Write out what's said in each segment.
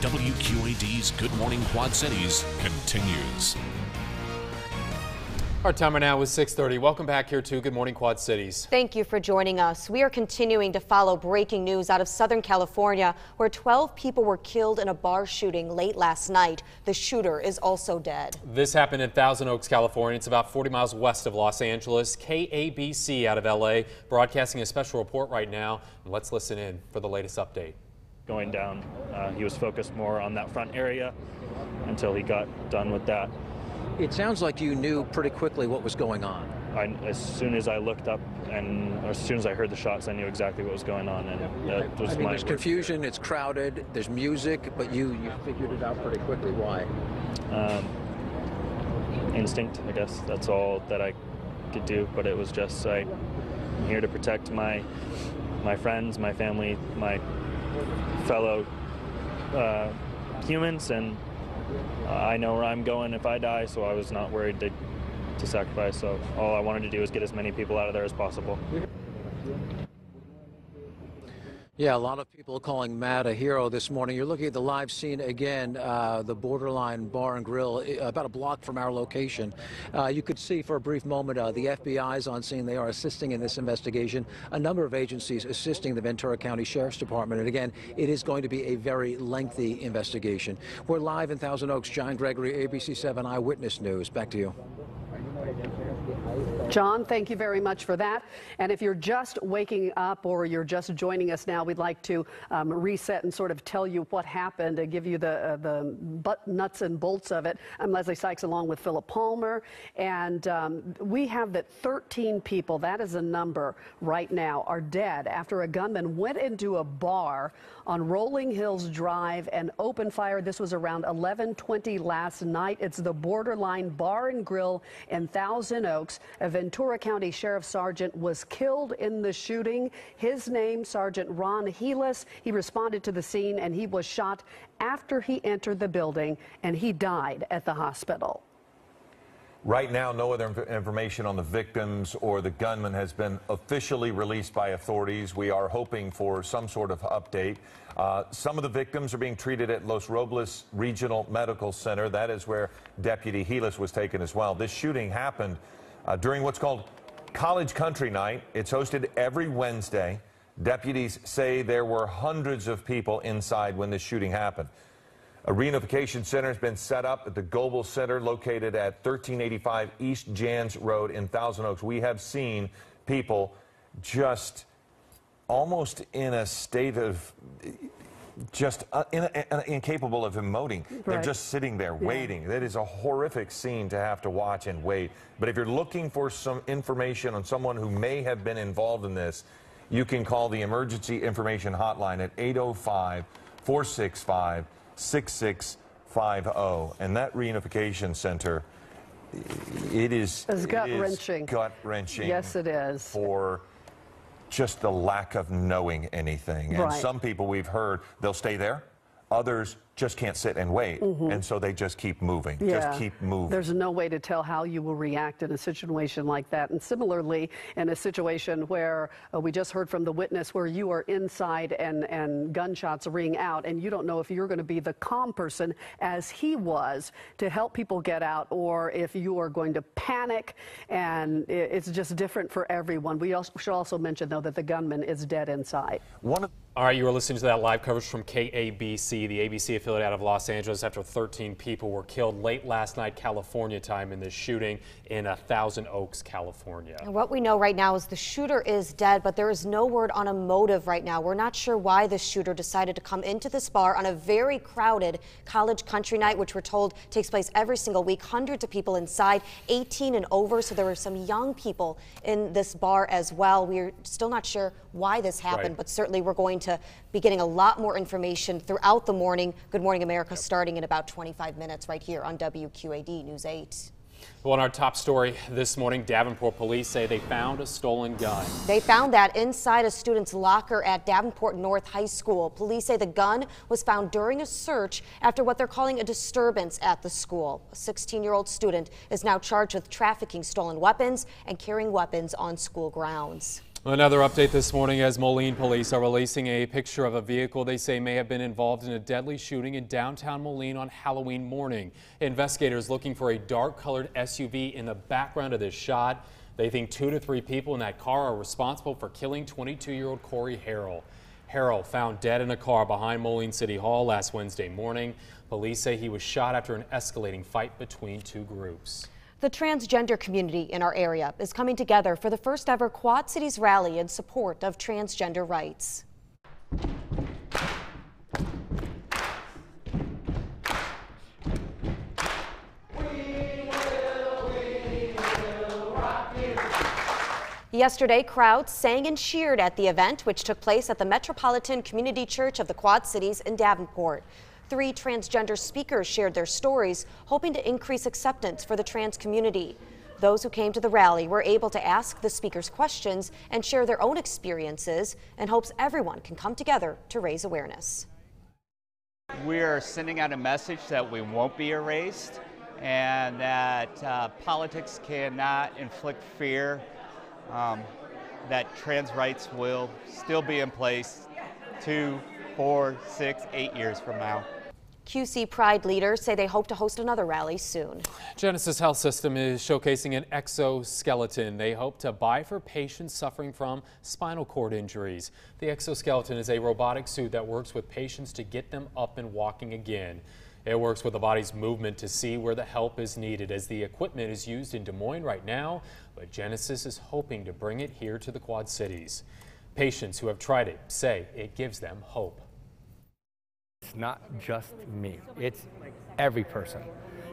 WQAD's Good Morning Quad Cities continues. Our timer now is 6:30. Welcome back here to Good Morning Quad Cities. Thank you for joining us. We are continuing to follow breaking news out of Southern California, where 12 people were killed in a bar shooting late last night. The shooter is also dead. This happened in Thousand Oaks, California. It's about 40 miles west of Los Angeles. KABC out of LA broadcasting a special report right now. Let's listen in for the latest update. Going down, he was focused more on that front area until he got done with that. It sounds like you knew pretty quickly what was going on. As soon as I looked up and as soon as I heard the shots, I knew exactly what was going on. And that was there's confusion, it's crowded, there's music, but you figured it out pretty quickly. Why? Instinct, I guess. That's all that I could do. But it was just, I'm here to protect my friends, my family, my fellow humans, and I know where I'm going if I die, so I was not worried to sacrifice. So all I wanted to do was get as many people out of there as possible. Yeah, a lot of people calling Matt a hero this morning. You're looking at the live scene again, the Borderline Bar and Grill, about a block from our location. You could see for a brief moment the FBI is on scene. They are assisting in this investigation. A number of agencies assisting the Ventura County Sheriff's Department. And again, it is going to be a very lengthy investigation. We're live in Thousand Oaks. John Gregory, ABC 7 Eyewitness News. Back to you. John, thank you very much for that. And if you're just waking up or you're just joining us now, we'd like to reset and sort of tell you what happened and give you the nuts and bolts of it. I'm Leslie Sykes along with Philip Palmer. And we have that 13 people, that is a number right now, are dead after a gunman went into a bar on Rolling Hills Drive and opened fire. This was around 11:20 last night. It's the Borderline Bar and Grill in Thousand Oaks. A Ventura County Sheriff Sergeant was killed in the shooting. His name, Sergeant Ron Helis. He responded to the scene and he was shot after he entered the building, and he died at the hospital. Right now, no other information on the victims or the gunman has been officially released by authorities. We are hoping for some sort of update. Some of the victims are being treated at Los Robles Regional Medical Center. That is where Deputy Helis was taken as well. This shooting happened during what's called College Country Night. It's hosted every Wednesday. Deputies say there were hundreds of people inside when this shooting happened. A reunification center has been set up at the Goebel Center located at 1385 East Jans Road in Thousand Oaks. We have seen people just almost in a state of just incapable of emoting. Right. They're just sitting there waiting. That is a horrific scene to have to watch and wait. But if you're looking for some information on someone who may have been involved in this, you can call the Emergency Information Hotline at 805-465-6650. And that reunification center, it is gut-wrenching. Gut-wrenching. Yes, it is. For just the lack of knowing anything. And some people we've heard, they'll stay there. Others just can't sit and wait, and so they just keep moving, just keep moving. There's no way to tell how you will react in a situation like that. And similarly, in a situation where we just heard from the witness where you are inside and gunshots ring out, and you don't know if you're going to be the calm person as he was to help people get out, or if you are going to panic, and it's just different for everyone. We should also mention, though, that the gunman is dead inside. All right, you were listening to that live coverage from KABC, the ABC affiliate out of Los Angeles, after 13 people were killed late last night, California time, in this shooting in Thousand Oaks, California. And what we know right now is the shooter is dead, but there is no word on a motive right now. We're not sure why the shooter decided to come into this bar on a very crowded college country night, which we're told takes place every single week. Hundreds of people inside, 18 and over, so there were some young people in this bar as well. We're still not sure why this happened, but certainly we're going to be getting a lot more information throughout the morning. Good Morning America starting in about 25 minutes right here on WQAD News 8. Well, in our top story this morning, Davenport police say they found a stolen gun. They found that inside a student's locker at Davenport North High School. Police say the gun was found during a search after what they're calling a disturbance at the school. A 16-year-old student is now charged with trafficking stolen weapons and carrying weapons on school grounds. Another update this morning as Moline police are releasing a picture of a vehicle they say may have been involved in a deadly shooting in downtown Moline on Halloween morning. Investigators looking for a dark-colored SUV in the background of this shot. They think 2 to 3 people in that car are responsible for killing 22-year-old Corey Harrell. Harrell found dead in a car behind Moline City Hall last Wednesday morning. Police say he was shot after an escalating fight between 2 groups. The transgender community in our area is coming together for the first ever Quad Cities rally in support of transgender rights. Yesterday, crowds sang and cheered at the event, which took place at the Metropolitan Community Church of the Quad Cities in Davenport. 3 transgender speakers shared their stories, hoping to increase acceptance for the trans community. Those who came to the rally were able to ask the speakers questions and share their own experiences in hopes everyone can come together to raise awareness. We are sending out a message that we won't be erased and that politics cannot inflict fear, that trans rights will still be in place 2, 4, 6, 8 years from now. QC Pride leaders say they hope to host another rally soon. Genesis Health System is showcasing an exoskeleton they hope to buy for patients suffering from spinal cord injuries. The exoskeleton is a robotic suit that works with patients to get them up and walking again. It works with the body's movement to see where the help is needed, as the equipment is used in Des Moines right now, but Genesis is hoping to bring it here to the Quad Cities. Patients who have tried it say it gives them hope. It's not just me, it's every person.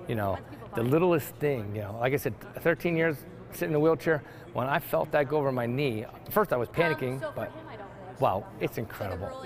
You know, the littlest thing, you know, like I said, 13 years sitting in a wheelchair, when I felt that go over my knee, first I was panicking, but wow, it's incredible.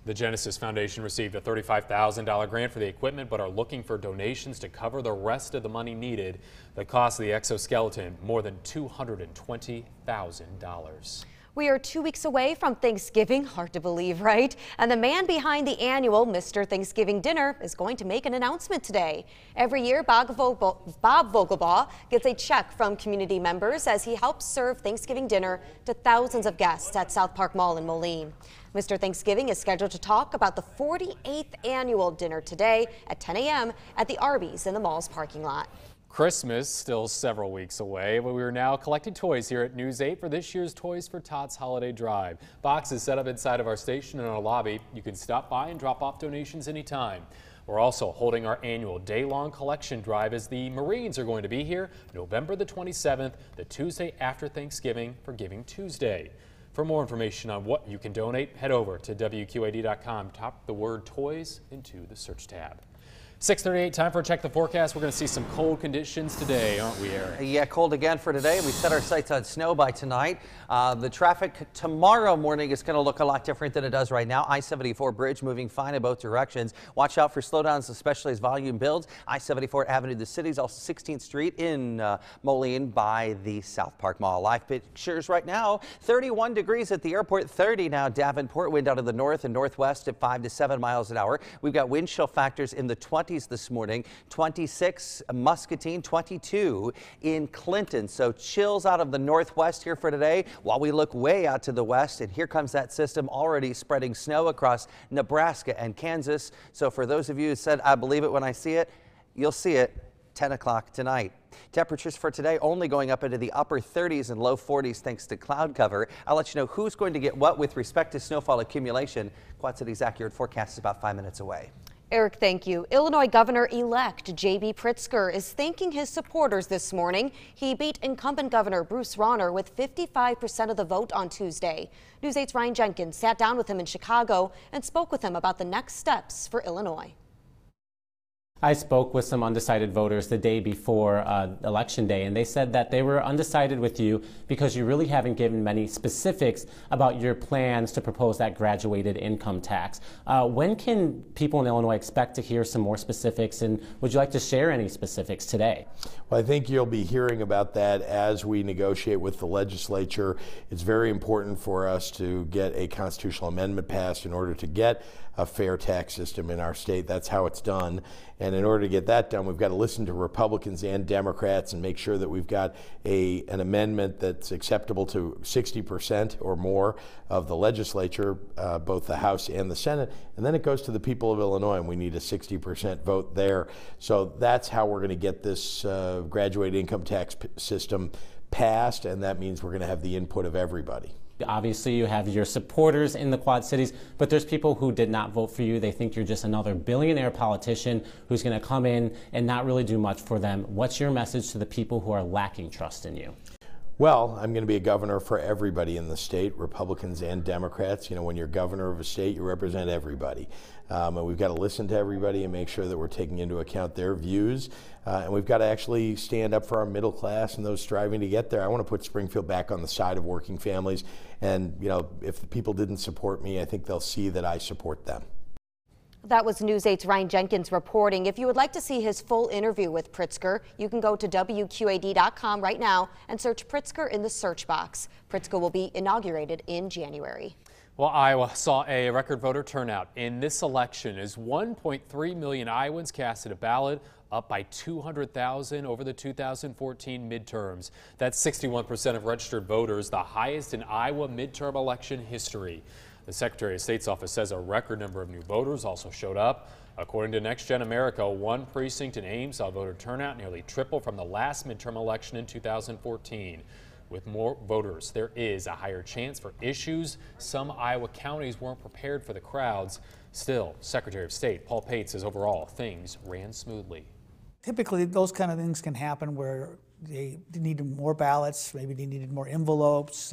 The Genesis Foundation received a $35,000 grant for the equipment, but are looking for donations to cover the rest of the money needed. The cost of the exoskeleton, more than $220,000. We are 2 weeks away from Thanksgiving, hard to believe, right? And the man behind the annual Mr. Thanksgiving Dinner is going to make an announcement today. Every year, Bob Vogelbaugh gets a check from community members as he helps serve Thanksgiving dinner to thousands of guests at South Park Mall in Moline. Mr. Thanksgiving is scheduled to talk about the 48th annual dinner today at 10 a.m. at the Arby's in the mall's parking lot. Christmas still several weeks away, but we are now collecting toys here at News 8 for this year's Toys for Tots Holiday Drive. Boxes set up inside of our station and our lobby. You can stop by and drop off donations anytime. We're also holding our annual day-long collection drive as the Marines are going to be here November the 27th, the Tuesday after Thanksgiving, for Giving Tuesday. For more information on what you can donate, head over to WQAD.com. Type the word toys into the search tab. 6:38, time for a check the forecast. We're going to see some cold conditions today, aren't we, Eric? Yeah, cold again for today. We set our sights on snow by tonight. The traffic tomorrow morning is going to look a lot different than it does right now. I-74 bridge moving fine in both directions. Watch out for slowdowns, especially as volume builds. I-74 Avenue, the city's also 16th Street in Moline by the South Park Mall. Live pictures right now, 31 degrees at the airport, 30 now Davenport. Wind out of the north and northwest at 5 to 7 miles an hour. We've got wind chill factors in the 20s this morning, 26 Muscatine, 22 in Clinton. So chills out of the northwest here for today while we look way out to the west. And here comes that system already spreading snow across Nebraska and Kansas. So for those of you who said, I believe it when I see it, you'll see it 10 o'clock tonight. Temperatures for today only going up into the upper 30s and low 40s thanks to cloud cover. I'll let you know who's going to get what with respect to snowfall accumulation. Quad City's accurate forecast is about 5 minutes away. Eric, thank you. Illinois Governor-elect J.B. Pritzker is thanking his supporters this morning. He beat incumbent Governor Bruce Rauner with 55% of the vote on Tuesday. News 8's Ryan Jenkins sat down with him in Chicago and spoke with him about the next steps for Illinois. I spoke with some undecided voters the day before Election Day, and they said that they were undecided with you because you really haven't given many specifics about your plans to propose that graduated income tax. When can people in Illinois expect to hear some more specifics, and would you like to share any specifics today? Well, I think you'll be hearing about that as we negotiate with the legislature. It's very important for us to get a constitutional amendment passed in order to get a fair tax system in our state. That's how it's done. And in order to get that done, we've got to listen to Republicans and Democrats and make sure that we've got an amendment that's acceptable to 60% or more of the legislature, both the House and the Senate. And then it goes to the people of Illinois, and we need a 60% vote there. So that's how we're going to get this graduated income tax system passed, and that means we're going to have the input of everybody. Obviously, you have your supporters in the Quad Cities, but there's people who did not vote for you. They think you're just another billionaire politician who's going to come in and not really do much for them. What's your message to the people who are lacking trust in you? Well, I'm going to be a governor for everybody in the state, Republicans and Democrats. You know, when you're governor of a state, you represent everybody. And we've got to listen to everybody and make sure that we're taking into account their views. And we've got to actually stand up for our middle class and those striving to get there. I want to put Springfield back on the side of working families. And, you know, if the people didn't support me, I think they'll see that I support them. That was News 8's Ryan Jenkins reporting. If you would like to see his full interview with Pritzker, you can go to WQAD.com right now and search Pritzker in the search box. Pritzker will be inaugurated in January. Well, Iowa saw a record voter turnout in this election as 1.3 million Iowans casted a ballot, up by 200,000 over the 2014 midterms. That's 61% of registered voters, the highest in Iowa midterm election history. The Secretary of State's office says a record number of new voters also showed up. According to Next Gen America, one precinct in Ames saw voter turnout nearly triple from the last midterm election in 2014. With more voters, there is a higher chance for issues. Some Iowa counties weren't prepared for the crowds. Still, Secretary of State Paul Pate says overall things ran smoothly. Typically, those kind of things can happen where they needed more ballots, maybe they needed more envelopes,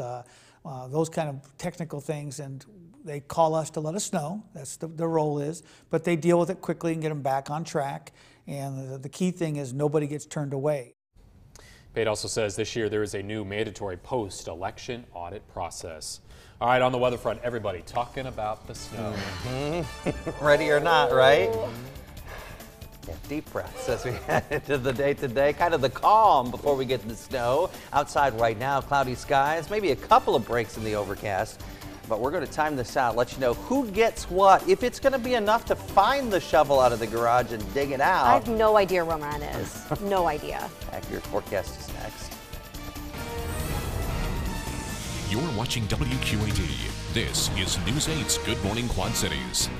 those kind of technical things, and they call us to let us know. That's the role is, but they deal with it quickly and get them back on track. And the key thing is nobody gets turned away. Pate also says this year there is a new mandatory post-election audit process. All right, on the weather front, everybody talking about the snow. Ready or not, right? Yeah, deep breaths as we head into the day today. Kind of the calm before we get to the snow. Outside right now, cloudy skies, maybe a couple of breaks in the overcast. But we're going to time this out, let you know who gets what, if it's going to be enough to find the shovel out of the garage and dig it out. I have no idea where mine is. No idea. Accurate forecast is next. You're watching WQAD. This is News 8's Good Morning Quad Cities.